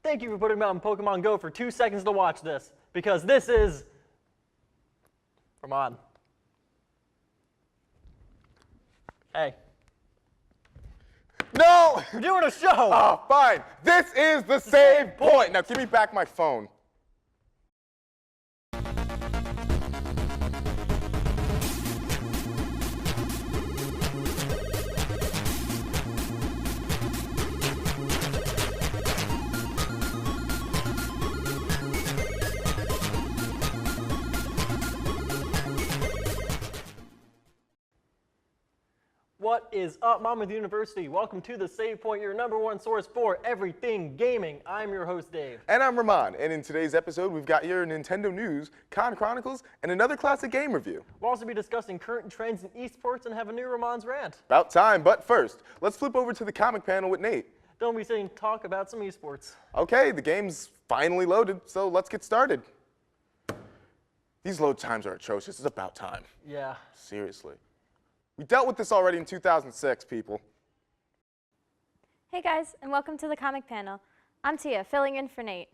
Thank you for putting me on Pokemon Go for 2 seconds to watch this, because this is Ramon. Hey. No! We're doing a show! Oh, fine. This is the save point. Now give me back my phone. What is up, Monmouth University? Welcome to The Save Point, your #1 source for everything gaming. I'm your host, Dave. And I'm Ramon, and in today's episode, we've got your Nintendo news, Con Chronicles, and another classic game review. We'll also be discussing current trends in esports and have a new Ramon's rant. About time, but first, let's flip over to the comic panel with Nate. Then we'll be sitting to talk about some esports. Okay, the game's finally loaded, so let's get started. These load times are atrocious. It's about time. Yeah. Seriously. We dealt with this already in 2006, people. Hey guys, and welcome to the comic panel. I'm Tia, filling in for Nate.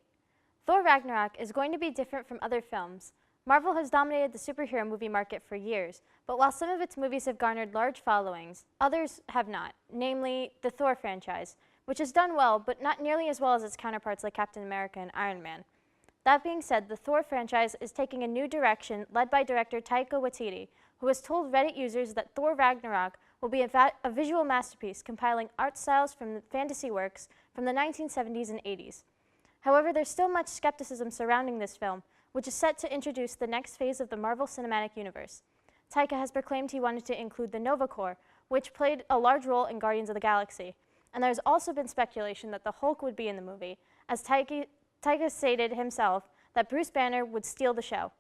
Thor Ragnarok is going to be different from other films. Marvel has dominated the superhero movie market for years, but while some of its movies have garnered large followings, others have not, namely the Thor franchise, which has done well, but not nearly as well as its counterparts like Captain America and Iron Man. That being said, the Thor franchise is taking a new direction led by director Taika Waititi, who has told Reddit users that Thor Ragnarok will be a visual masterpiece compiling art styles from the fantasy works from the 1970s and 80s. However, there's still much skepticism surrounding this film, which is set to introduce the next phase of the Marvel Cinematic Universe. Taika has proclaimed he wanted to include the Nova Corps, which played a large role in Guardians of the Galaxy. And there's also been speculation that the Hulk would be in the movie, as Taika stated himself that Bruce Banner would steal the show.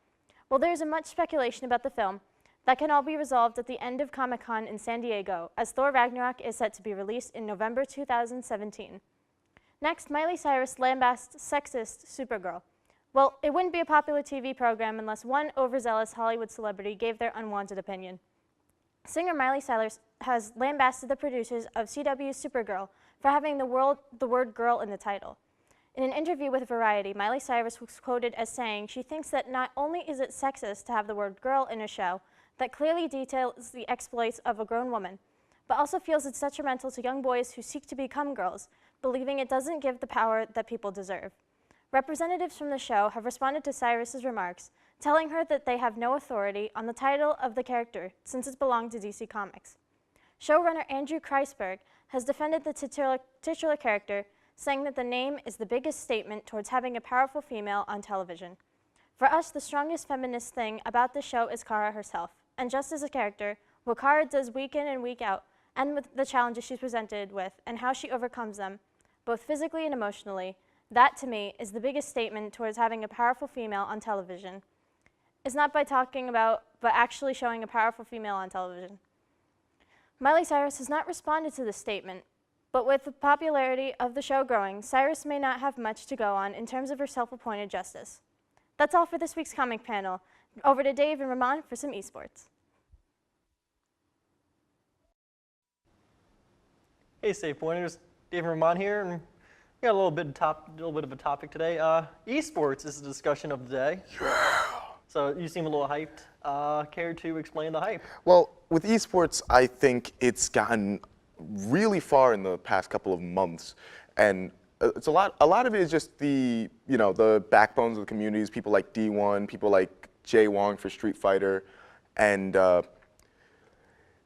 Well, there's much speculation about the film. That can all be resolved at the end of Comic-Con in San Diego, as Thor Ragnarok is set to be released in November 2017. Next, Miley Cyrus lambasts sexist Supergirl. Well, it wouldn't be a popular TV program unless one overzealous Hollywood celebrity gave their unwanted opinion. Singer Miley Cyrus has lambasted the producers of CW's Supergirl for having the word girl in the title. In an interview with Variety, Miley Cyrus was quoted as saying she thinks that not only is it sexist to have the word girl in a show that clearly details the exploits of a grown woman, but also feels it's detrimental to young boys who seek to become girls, believing it doesn't give the power that people deserve. Representatives from the show have responded to Cyrus's remarks, telling her that they have no authority on the title of the character since it belonged to DC Comics. Showrunner Andrew Kreisberg has defended the titular character, saying that the name is the biggest statement towards having a powerful female on television. For us, the strongest feminist thing about the show is Kara herself. And just as a character, what Kara does week in and week out, and with the challenges she's presented with, and how she overcomes them, both physically and emotionally, that to me is the biggest statement towards having a powerful female on television. It's not by talking about, but actually showing a powerful female on television. Miley Cyrus has not responded to this statement, but with the popularity of the show growing, Cyrus may not have much to go on in terms of her self-appointed justice. That's all for this week's comic panel. Over to Dave and Ramon for some esports. Hey, Save Pointers. Dave and Ramon here, and we got a little bit of a topic today. Esports is the discussion of the day. Yeah. So you seem a little hyped. Care to explain the hype? Well, with esports, I think it's gotten really far in the past couple of months, and it's a lot of it is just the backbones of the communities, people like D1, people like Jay Wong for Street Fighter, and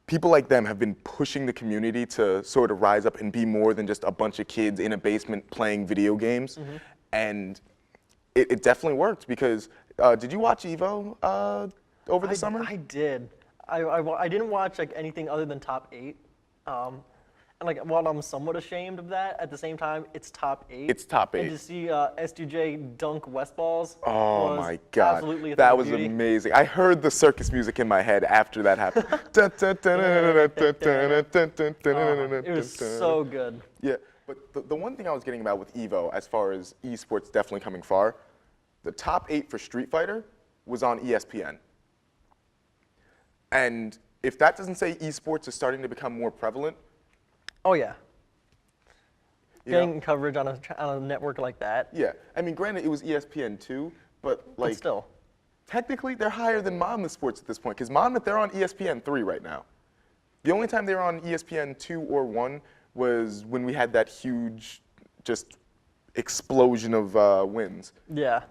people like them have been pushing the community to sort of rise up and be more than just a bunch of kids in a basement playing video games. Mm-hmm. And it definitely worked because, did you watch EVO over the summer? I did. I didn't watch like anything other than top 8. And like, while I'm somewhat ashamed of that, at the same time, it's top 8. It's top 8. And to see S2J dunk West balls oh was my God, absolutely a that was beauty. amazing. I heard the circus music in my head after that happened. It was so good. Yeah, but the one thing I was getting about with EVO, as far as esports definitely coming far, the top 8 for Street Fighter was on ESPN. And if that doesn't say esports is starting to become more prevalent, Oh yeah. You know? Getting coverage on a network like that. Yeah, I mean, granted, it was ESPN2, but like, But still. technically, they're higher than Monmouth Sports at this point, because Monmouth, they're on ESPN3 right now. The only time they were on ESPN2 or 1 was when we had that huge, just explosion of wins. Yeah.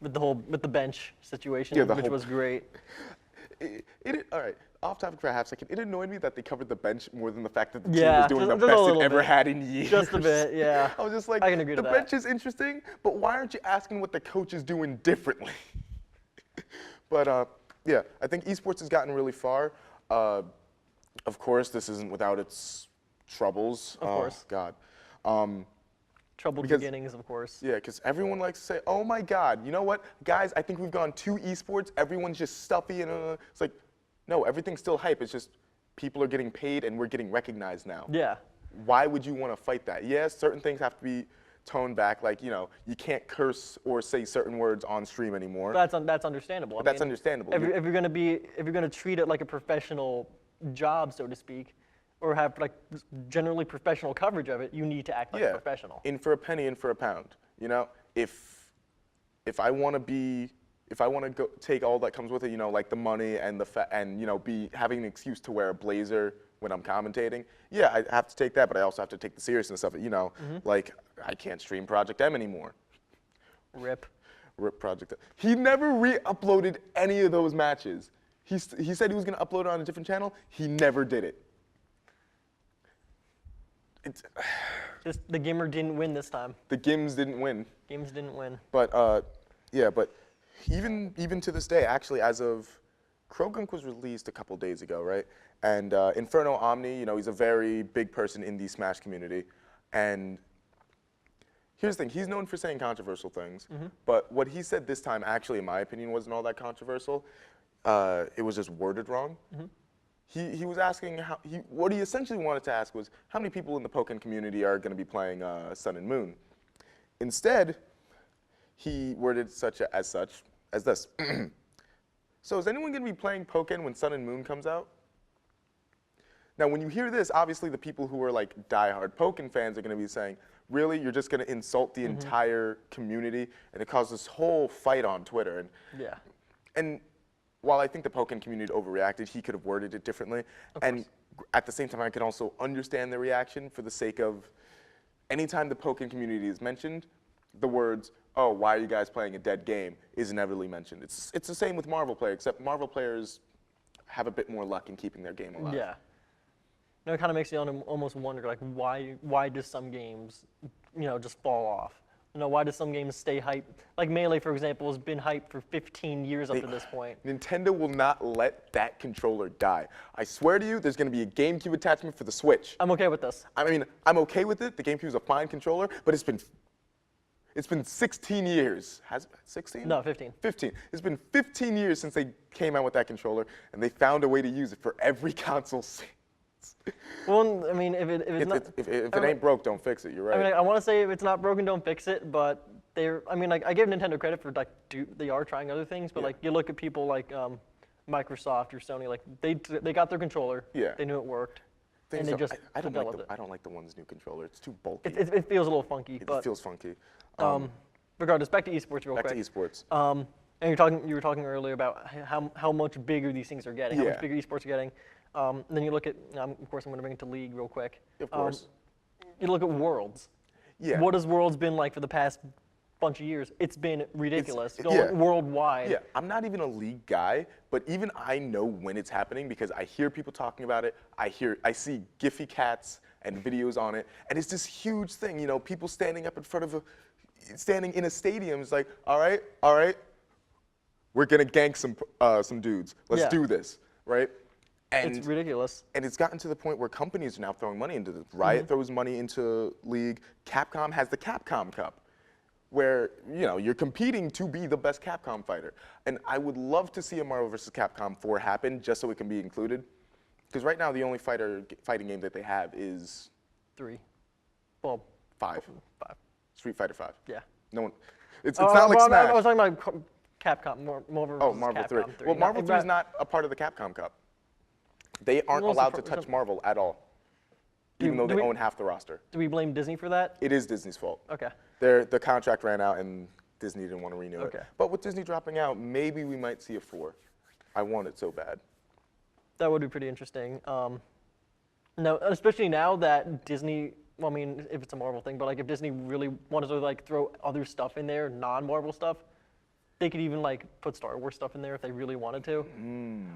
With the bench situation, Yeah, which was great. All right, off topic for a half second. It annoyed me that they covered the bench more than the fact that the team Yeah, was doing just the a best it little ever bit. had in years. Just a bit, yeah. I was just like, I can agree the to that. bench is interesting, but why aren't you asking what the coach is doing differently? But yeah, I think esports has gotten really far. Of course, this isn't without its troubles. Of course. God. Troubled because- beginnings, of course. Yeah, because everyone likes to say, oh my God, you know what? Guys, I think we've gone too esports. Everyone's just stuffy and it's like, no, everything's still hype. It's just people are getting paid and we're getting recognized now. Yeah. Why would you want to fight that? Yes, certain things have to be toned back. Like, you know, you can't curse or say certain words on stream anymore. That's understandable. But that's understandable. If you're gonna treat it like a professional job, so to speak, or have like generally professional coverage of it, you need to act like a professional. In for a penny, in for a pound. You know, if I want to go take all that comes with it, you know, like the money and and you know, be having an excuse to wear a blazer when I'm commentating, yeah, I have to take that, but I also have to take the seriousness of it. You know, like I can't stream Project M anymore. Rip. Rip Project M. He never re-uploaded any of those matches. He said he was going to upload it on a different channel. He never did it. Just the Gimmer didn't win this time. The Gims didn't win. Games didn't win. But yeah, but even to this day, actually, as of Krogunk was released a couple days ago, right? And Inferno Omni, you know, he's a very big person in the Smash community, and here's the thing: he's known for saying controversial things, but what he said this time, actually, in my opinion, wasn't all that controversial. It was just worded wrong. He was asking what he essentially wanted to ask was how many people in the Pokken community are going to be playing Sun and Moon. Instead, he worded as this. So is anyone going to be playing Pokken when Sun and Moon comes out? Now, when you hear this, obviously the people who are like diehard Pokken fans are going to be saying, really, you're just going to insult the entire community? And it caused this whole fight on Twitter. Yeah. And while I think the Pokken community overreacted, he could have worded it differently. And at the same time, I can also understand the reaction for the sake of anytime the Pokken community is mentioned, the words, oh, why are you guys playing a dead game, is inevitably mentioned. It's the same with Marvel players, except Marvel players have a bit more luck in keeping their game alive. Yeah. No, it kind of makes you almost wonder, like, why do some games, you know, just fall off? You know, why do some games stay hyped? Like Melee, for example, has been hyped for 15 years up to this point. Nintendo will not let that controller die. I swear to you, there's going to be a GameCube attachment for the Switch. I'm okay with this. I mean, I'm okay with it. The GameCube is a fine controller, but it's been 16 years. Has it been 16? No, 15. 15. It's been 15 years since they came out with that controller, and they found a way to use it for every console since. Well, I mean, if it ain't broke, don't fix it. You're right. I mean, I want to say if it's not broken, don't fix it. But I mean, like, I give Nintendo credit for like they are trying other things. But like, you look at people like Microsoft or Sony, like they got their controller. Yeah. They knew it worked. Things And they don't- just I don't developed like it. I don't like the one's new controller. It's too bulky. It feels a little funky. It But feels funky. regardless, back to esports real Back quick. to esports. And you were talking earlier about how much bigger these things are getting, how Yeah. much bigger esports are getting. And then you look at, of course, I'm going to bring it to League real quick. Of course. You look at Worlds. Yeah. What has Worlds been like for the past bunch of years? It's been ridiculous, going yeah. worldwide. Yeah, I'm not even a League guy, but even I know when it's happening because I hear people talking about it. I see Giphy cats and videos on it, and it's this huge thing. You know, people standing up in front of standing in a stadium. It's like, all right, we're gonna gank some dudes. Let's Yeah. do this, right? And It's ridiculous. And it's gotten to the point where companies are now throwing money into this. Riot throws money into League. Capcom has the Capcom Cup, where you're competing to be the best Capcom fighter. And I would love to see a Marvel vs. Capcom 4 happen just so it can be included. Because right now the only fighting game that they have is 3. Well, 5. 5. Street Fighter 5. Yeah. No one. It's not like Smash. I was talking about Capcom, Marvel versus Marvel Capcom 3. 3. Well, Marvel 3 is not a part of the Capcom Cup. They aren't Well, it's allowed a to pro- touch Marvel at all. even though do they we- own half the roster. Do we blame Disney for that? It is Disney's fault. Okay. The contract ran out and Disney didn't want to renew Okay. it. But with Disney dropping out, maybe we might see a 4. I want it so bad. That would be pretty interesting. No, especially now that Disney. Well, I mean, if it's a Marvel thing, but like if Disney really wanted to like throw other stuff in there, non-Marvel stuff, they could even like put Star Wars stuff in there if they really wanted to.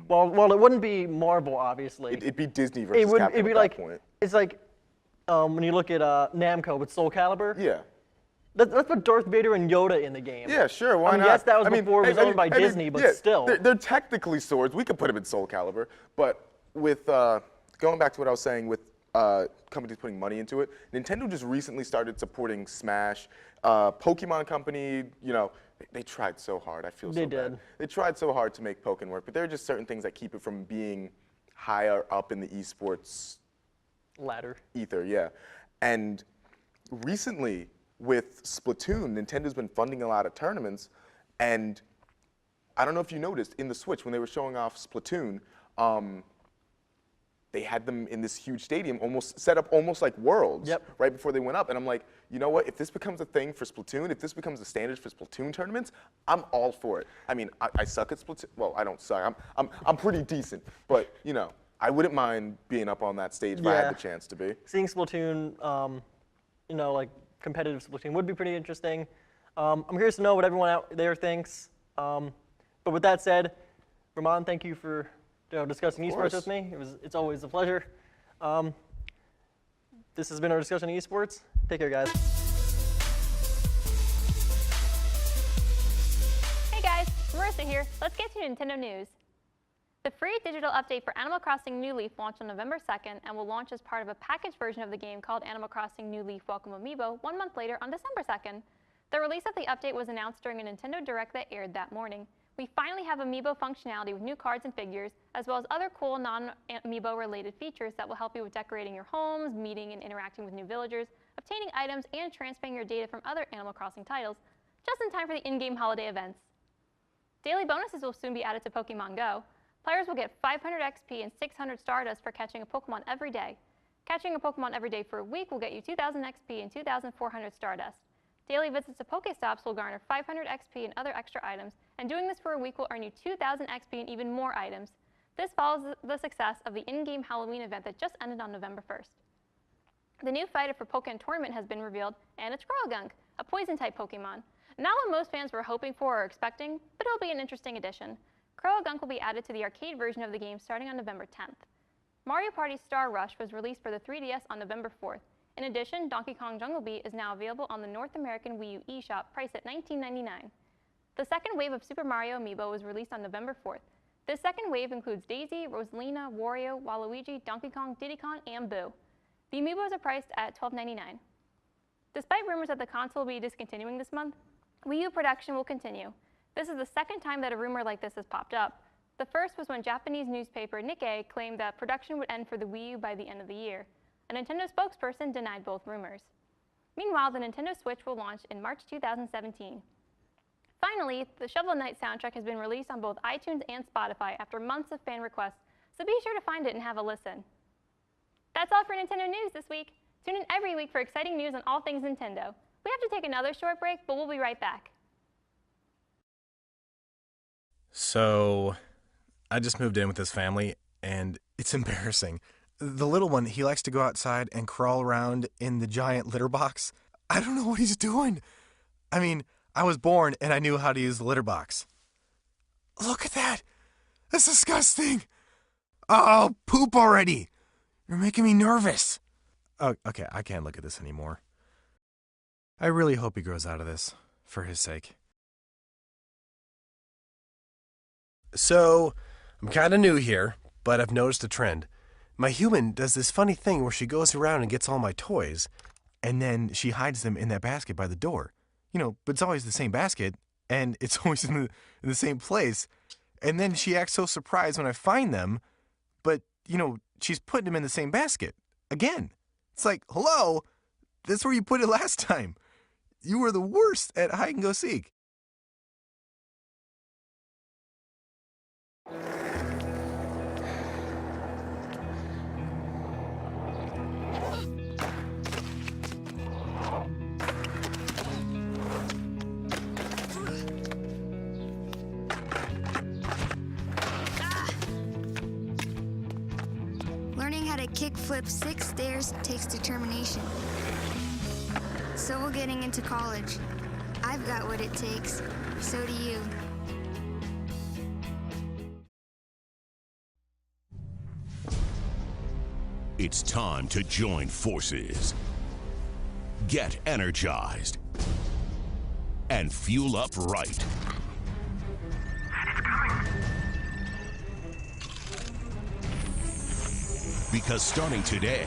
Well, it wouldn't be Marvel, obviously. It'd be Disney versus It would. Capcom It'd be at like that point. it's like when you look at Namco with Soul Calibur. Yeah. Let's put Darth Vader and Yoda in the game. Yeah, sure. Why I mean, not? yes, that was before it was owned by Disney, but yeah, still. They're technically swords. We could put them in Soul Calibur. But with going back to what I was saying with companies putting money into it, Nintendo just recently started supporting Smash. Pokemon Company, you know, they tried so hard. I feel so They bad. did. They tried so hard to make Pokemon work, but there are just certain things that keep it from being higher up in the esports Ladder. ether, yeah. And recently, with Splatoon, Nintendo's been funding a lot of tournaments, and I don't know if you noticed, in the Switch, when they were showing off Splatoon, they had them in this huge stadium, almost set up almost like Worlds, Yep. right before they went up. And I'm like, you know what? If this becomes a thing for Splatoon, if this becomes the standard for Splatoon tournaments, I'm all for it. I mean, I suck at Splatoon. Well, I don't suck. I'm pretty decent, but you know, I wouldn't mind being up on that stage if I Yeah. had the chance to be. Seeing Splatoon, you know, like competitive Splatoon would be pretty interesting. I'm curious to know what everyone out there thinks. But with that said, Ramon, thank you for discussing esports course. with me. It's always a pleasure. This has been our discussion on esports. Take care, guys. Hey guys, Marissa here. Let's get to Nintendo news. The free digital update for Animal Crossing New Leaf launched on November 2nd and will launch as part of a packaged version of the game called Animal Crossing New Leaf Welcome Amiibo 1 month later on December 2nd. The release of the update was announced during a Nintendo Direct that aired that morning. We finally have Amiibo functionality with new cards and figures, as well as other cool non-Amiibo related features that will help you with decorating your homes, meeting and interacting with new villagers, obtaining items, and transferring your data from other Animal Crossing titles, just in time for the in-game holiday events. Daily bonuses will soon be added to Pokemon Go. Players will get 500 XP and 600 Stardust for catching a Pokemon every day. Catching a Pokemon every day for a week will get you 2,000 XP and 2,400 Stardust. Daily visits to Pokestops will garner 500 XP and other extra items, and doing this for a week will earn you 2,000 XP and even more items. This follows the success of the in-game Halloween event that just ended on November 1st. The new fighter for Pokemon Tournament has been revealed, and it's Croagunk, a Poison-type Pokemon. Not what most fans were hoping for or expecting, but it'll be an interesting addition. Croagunk will be added to the arcade version of the game starting on November 10th. Mario Party Star Rush was released for the 3DS on November 4th. In addition, Donkey Kong Jungle Beat is now available on the North American Wii U eShop, priced at $19.99. The second wave of Super Mario Amiibo was released on November 4th. This second wave includes Daisy, Rosalina, Wario, Waluigi, Donkey Kong, Diddy Kong, and Boo. The Amiibos are priced at $12.99. Despite rumors that the console will be discontinuing this month, Wii U production will continue. This is the second time that a rumor like this has popped up. The first was when Japanese newspaper Nikkei claimed that production would end for the Wii U by the end of the year. A Nintendo spokesperson denied both rumors. Meanwhile, the Nintendo Switch will launch in March 2017. Finally, the Shovel Knight soundtrack has been released on both iTunes and Spotify after months of fan requests, so be sure to find it and have a listen. That's all for Nintendo news this week. Tune in every week for exciting news on all things Nintendo. We have to take another short break, but we'll be right back. So, I just moved in with this family, and it's embarrassing. The little one, he likes to go outside and crawl around in the giant litter box. I don't know what he's doing. I mean, I was born and I knew how to use the litter box. Look at that. That's disgusting. Oh, poop already. You're making me nervous. Oh, okay, I can't look at this anymore. I really hope he grows out of this, for his sake. So, I'm kind of new here, but I've noticed a trend. My human does this funny thing where she goes around and gets all my toys, and then she hides them in that basket by the door. You know, but it's always the same basket, and it's always in the same place. And then she acts so surprised when I find them, but, you know, she's putting them in the same basket. Again. It's like, hello, that's where you put it last time. You were the worst at hide and go seek. gotta kickflip 6 stairs takes determination. So will getting into college. I've got what it takes. So do you. It's time to join forces. Get energized. And fuel up right. It's coming. Because starting today,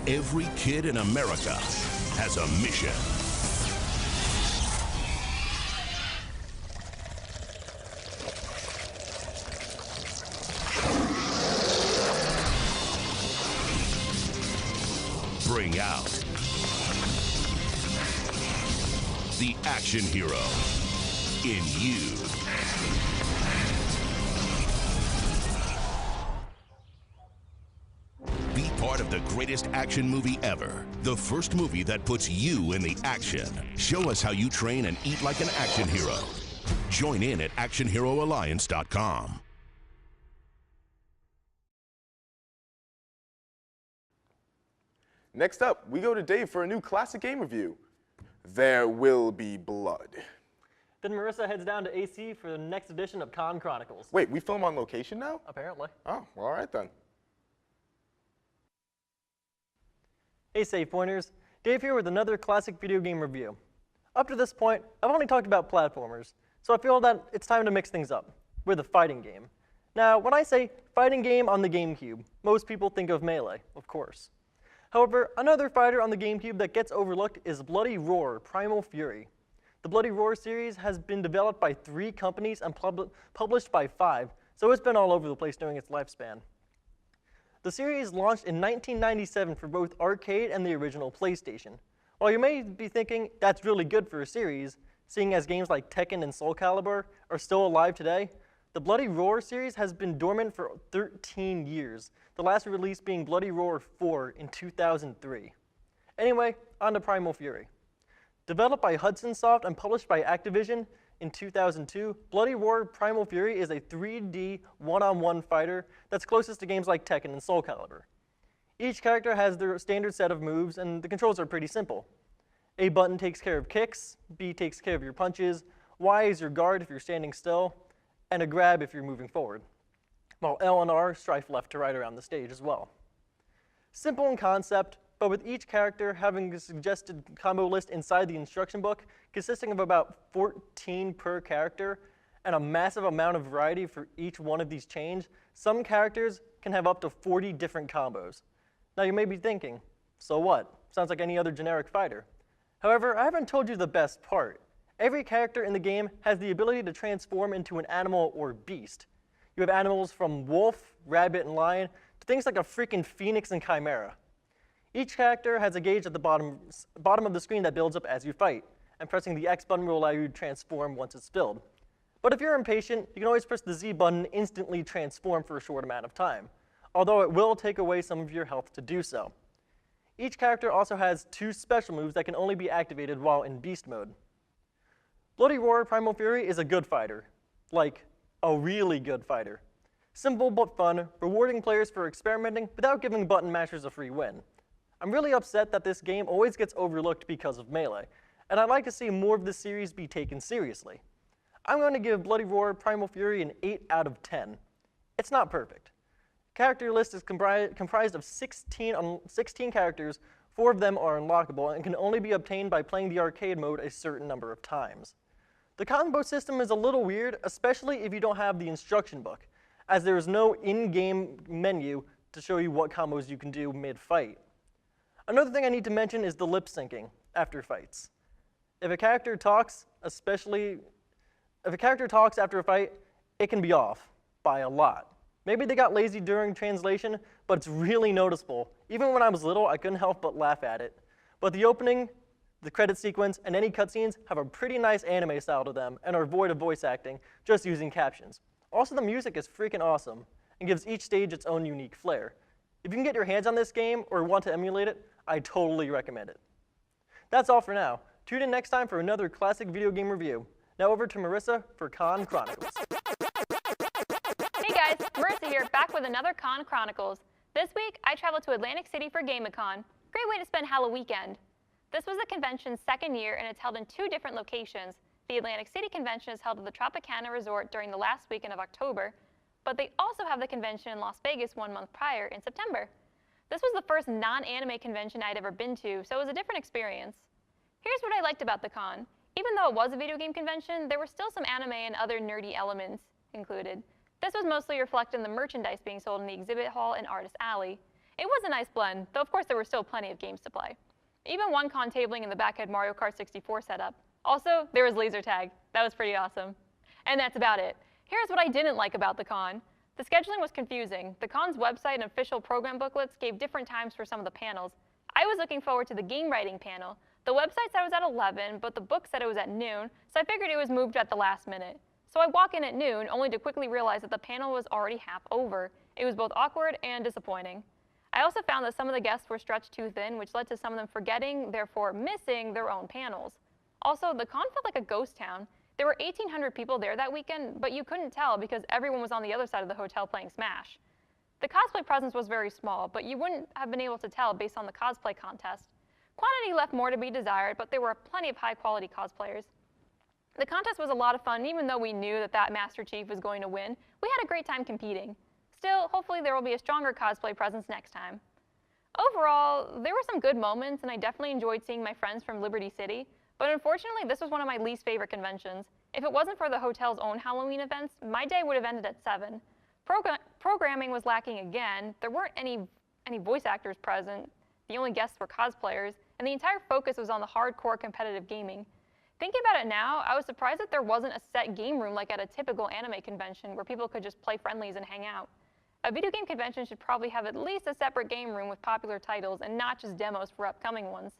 every kid in America has a mission. Bring out the action hero in you. Be part of the greatest action movie ever. The first movie that puts you in the action. Show us how you train and eat like an action hero. Join in at actionheroalliance.com. Next up, we go to Dave for a new classic game review. There Will Be Blood. Then Marissa heads down to AC for the next edition of Con Chronicles. Wait, we film on location now? Apparently. Oh, well, all right then. Hey Save Pointers, Dave here with another classic video game review. Up to this point, I've only talked about platformers, so I feel that it's time to mix things up with a fighting game. Now, when I say fighting game on the GameCube, most people think of Melee, of course. However, another fighter on the GameCube that gets overlooked is Bloody Roar Primal Fury. The Bloody Roar series has been developed by 3 companies and published by 5, so it's been all over the place during its lifespan. The series launched in 1997 for both arcade and the original PlayStation. While you may be thinking that's really good for a series, seeing as games like Tekken and Soul Calibur are still alive today, the Bloody Roar series has been dormant for 13 years, the last release being Bloody Roar 4 in 2003. Anyway, on to Primal Fury. Developed by Hudson Soft and published by Activision in 2002, Bloody Roar Primal Fury is a 3D one-on-one fighter that's closest to games like Tekken and Soul Calibur. Each character has their standard set of moves, and the controls are pretty simple. A button takes care of kicks, B takes care of your punches, Y is your guard if you're standing still, and a grab if you're moving forward, while L and R strife left to right around the stage as well. Simple in concept, but with each character having a suggested combo list inside the instruction book, consisting of about 14 per character, and a massive amount of variety for each one of these chains, some characters can have up to 40 different combos. Now you may be thinking, so what? Sounds like any other generic fighter. However, I haven't told you the best part. Every character in the game has the ability to transform into an animal or beast. You have animals from wolf, rabbit, and lion, to things like a freaking phoenix and chimera. Each character has a gauge at the bottom of the screen that builds up as you fight, and pressing the X button will allow you to transform once it's filled. But if you're impatient, you can always press the Z button and instantly transform for a short amount of time, although it will take away some of your health to do so. Each character also has 2 special moves that can only be activated while in beast mode. Bloody Roar Primal Fury is a good fighter, like a really good fighter. Simple but fun, rewarding players for experimenting without giving button mashers a free win. I'm really upset that this game always gets overlooked because of Melee, and I'd like to see more of this series be taken seriously. I'm going to give Bloody Roar Primal Fury an 8 out of 10. It's not perfect. Character list is comprised of 16 characters, 4 of them are unlockable and can only be obtained by playing the arcade mode a certain number of times. The combo system is a little weird, especially if you don't have the instruction book, as there is no in-game menu to show you what combos you can do mid-fight. Another thing I need to mention is the lip syncing after fights. If a character talks after a fight, it can be off by a lot. Maybe they got lazy during translation, but it's really noticeable. Even when I was little, I couldn't help but laugh at it. But the opening, the credit sequence, and any cutscenes have a pretty nice anime style to them and are void of voice acting, just using captions. Also, the music is freaking awesome and gives each stage its own unique flair. If you can get your hands on this game or want to emulate it, I totally recommend it. That's all for now. Tune in next time for another classic video game review. Now over to Marissa for Con Chronicles. Hey guys, Marissa here, back with another Con Chronicles. This week, I traveled to Atlantic City for GameCon. Great way to spend Halloween weekend. This was the convention's second year, and it's held in 2 different locations. The Atlantic City convention is held at the Tropicana Resort during the last weekend of October, but they also have the convention in Las Vegas 1 month prior in September. This was the first non-anime convention I'd ever been to, so it was a different experience. Here's what I liked about the con. Even though it was a video game convention, there were still some anime and other nerdy elements included. This was mostly reflected in the merchandise being sold in the exhibit hall and artist alley. It was a nice blend, though of course there were still plenty of games to play. Even one con tabling in the back had Mario Kart 64 set up. Also, there was laser tag. That was pretty awesome. And that's about it. Here's what I didn't like about the con. The scheduling was confusing. The con's website and official program booklets gave different times for some of the panels. I was looking forward to the game writing panel. The website said it was at 11, but the book said it was at noon, so I figured it was moved at the last minute. So I walk in at noon, only to quickly realize that the panel was already half over. It was both awkward and disappointing. I also found that some of the guests were stretched too thin, which led to some of them forgetting, therefore missing, their own panels. Also, the con felt like a ghost town. There were 1,800 people there that weekend, but you couldn't tell because everyone was on the other side of the hotel playing Smash. The cosplay presence was very small, but you wouldn't have been able to tell based on the cosplay contest. Quantity left more to be desired, but there were plenty of high-quality cosplayers. The contest was a lot of fun, even though we knew that Master Chief was going to win. We had a great time competing. Still, hopefully there will be a stronger cosplay presence next time. Overall, there were some good moments, and I definitely enjoyed seeing my friends from Liberty City, but unfortunately, this was one of my least favorite conventions. If it wasn't for the hotel's own Halloween events, my day would have ended at 7. Programming was lacking again. There weren't any voice actors present. The only guests were cosplayers, and the entire focus was on the hardcore competitive gaming. Thinking about it now, I was surprised that there wasn't a set game room like at a typical anime convention where people could just play friendlies and hang out. A video game convention should probably have at least a separate game room with popular titles and not just demos for upcoming ones.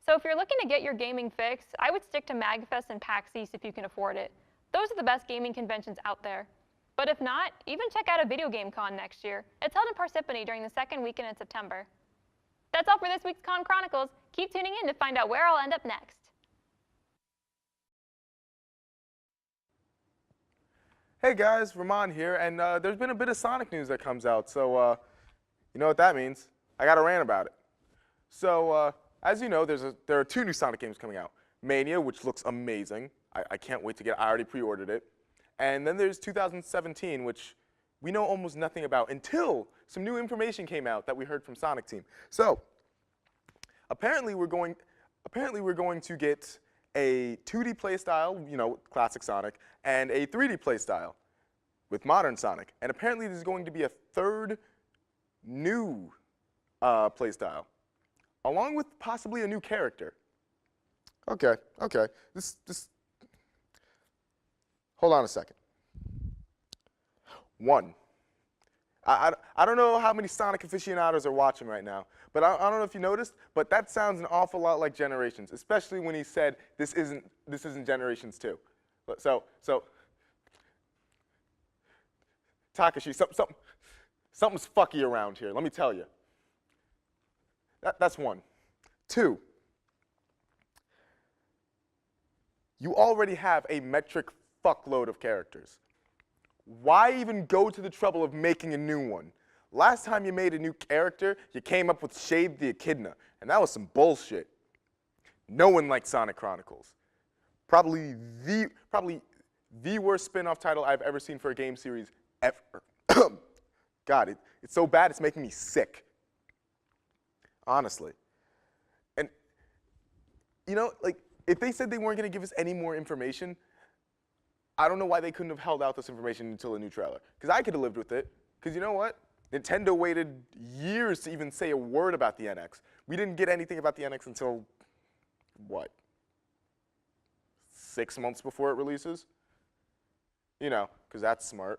So if you're looking to get your gaming fix, I would stick to MagFest and PAX East if you can afford it. Those are the best gaming conventions out there. But if not, even check out a video game con next year. It's held in Parsippany during the second weekend in September. That's all for this week's Con Chronicles. Keep tuning in to find out where I'll end up next. Hey guys, Ramon here, and there's been a bit of Sonic news that comes out, so you know what that means. I got to rant about it. So as you know, there are 2 new Sonic games coming out. Mania, which looks amazing. I can't wait to get it. I already pre-ordered it. And then there's 2017, which we know almost nothing about until some new information came out that we heard from Sonic Team. So apparently we're going to get a 2D playstyle, you know, classic Sonic, and a 3D playstyle with modern Sonic. And apparently there's going to be a 3rd new playstyle, along with possibly a new character. Okay. Hold on a second. 1. I don't know how many Sonic aficionados are watching right now, but I don't know if you noticed, but that sounds an awful lot like Generations, especially when he said this isn't Generations 2. So Takashi, something's fucky around here. Let me tell you. That's 1. 2. You already have a metric fuckload of characters. Why even go to the trouble of making a new one? Last time you made a new character, you came up with Shade the Echidna, and that was some bullshit. No one liked Sonic Chronicles. Probably the worst spin-off title I've ever seen for a game series ever. God, it's so bad it's making me sick. Honestly. And, you know, like, if they said they weren't going to give us any more information, I don't know why they couldn't have held out this information until a new trailer. Because I could have lived with it. Because you know what? Nintendo waited years to even say a word about the NX. We didn't get anything about the NX until, what, 6 months before it releases? You know, because that's smart.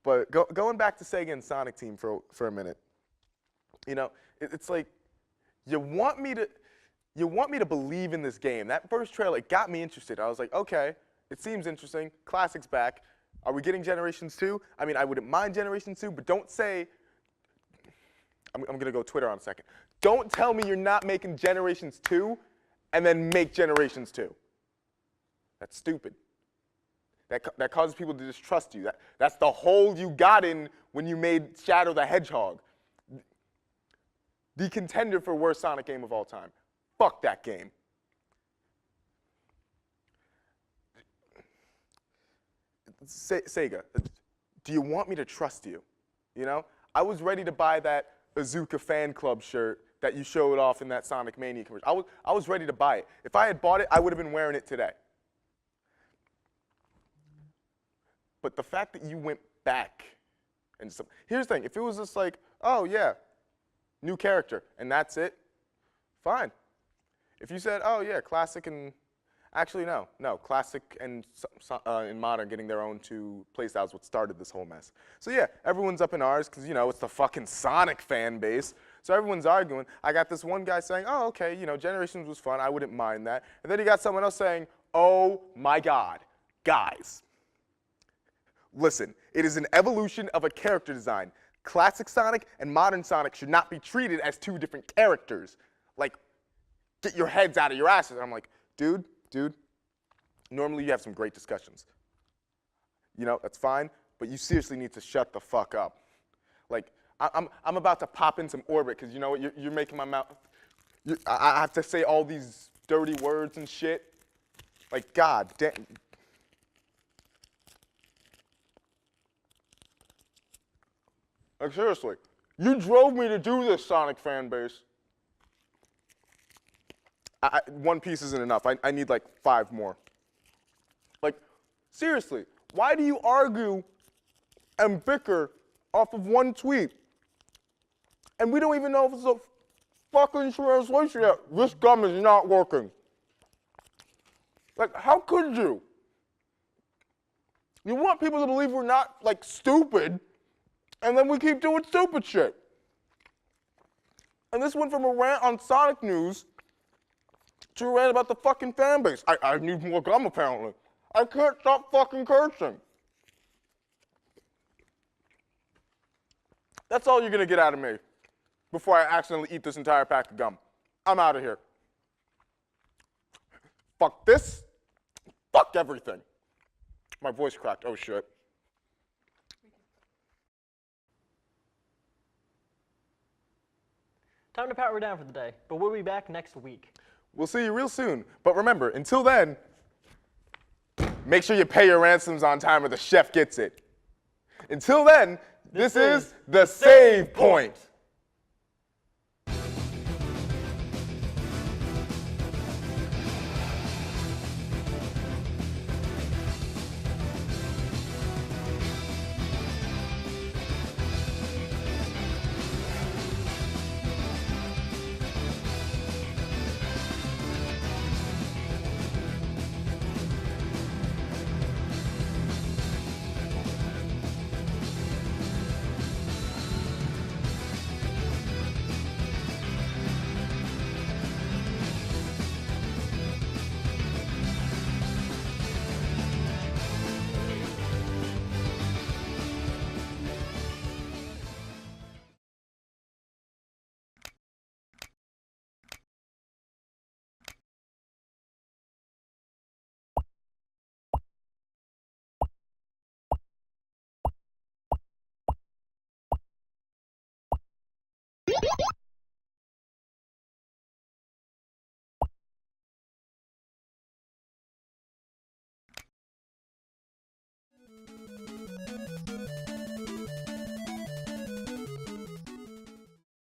But going back to Sega and Sonic Team for a minute, you know, it's like, you want me to believe in this game. That first trailer, it got me interested. I was like, okay. It seems interesting. Classic's back. Are we getting Generations 2? I mean, I wouldn't mind Generations 2, but don't say, I'm going to go Twitter on a second. Don't tell me you're not making Generations 2 and then make Generations 2. That's stupid. That causes people to distrust you. That's the hole you got in when you made Shadow the Hedgehog the contender for worst Sonic game of all time. Fuck that game. Sega, do you want me to trust you? You know, I was ready to buy that Azuka fan club shirt that you showed off in that Sonic Mania commercial. I was ready to buy it. If I had bought it, I would have been wearing it today. But the fact that you went back and here's the thing, if it was just like, oh yeah, new character and that's it, fine. If you said, oh yeah, classic and actually no, classic and modern getting their own two playstyles what started this whole mess. So yeah, everyone's up in ours because you know it's the fucking Sonic fan base. So everyone's arguing. I got this one guy saying, oh okay, you know Generations was fun, I wouldn't mind that. And then you got someone else saying, oh my God, guys. Listen, it is an evolution of a character design. Classic Sonic and modern Sonic should not be treated as two different characters. Like, get your heads out of your asses. And I'm like, dude, normally you have some great discussions. You know, that's fine, but you seriously need to shut the fuck up. Like, I'm about to pop in some orbit because you know what, you're making my mouth, I have to say all these dirty words and shit. Like, God damn. Like, seriously, you drove me to do this, Sonic fan base. One piece isn't enough. I need like 5 more. Like, seriously, why do you argue and bicker off of one tweet? And we don't even know if it's a fucking translation yet. This gum is not working. Like, how could you? You want people to believe we're not, like, stupid, and then we keep doing stupid shit. And this went from a rant on Sonic News to a rant about the fucking fan base. I need more gum, apparently. I can't stop fucking cursing. That's all you're gonna get out of me before I accidentally eat this entire pack of gum. I'm out of here. Fuck this. Fuck everything. My voice cracked. Oh, shit. Time to power down for the day, but we'll be back next week. We'll see you real soon. But remember, until then, make sure you pay your ransoms on time or the chef gets it. Until then, this is The Save Point.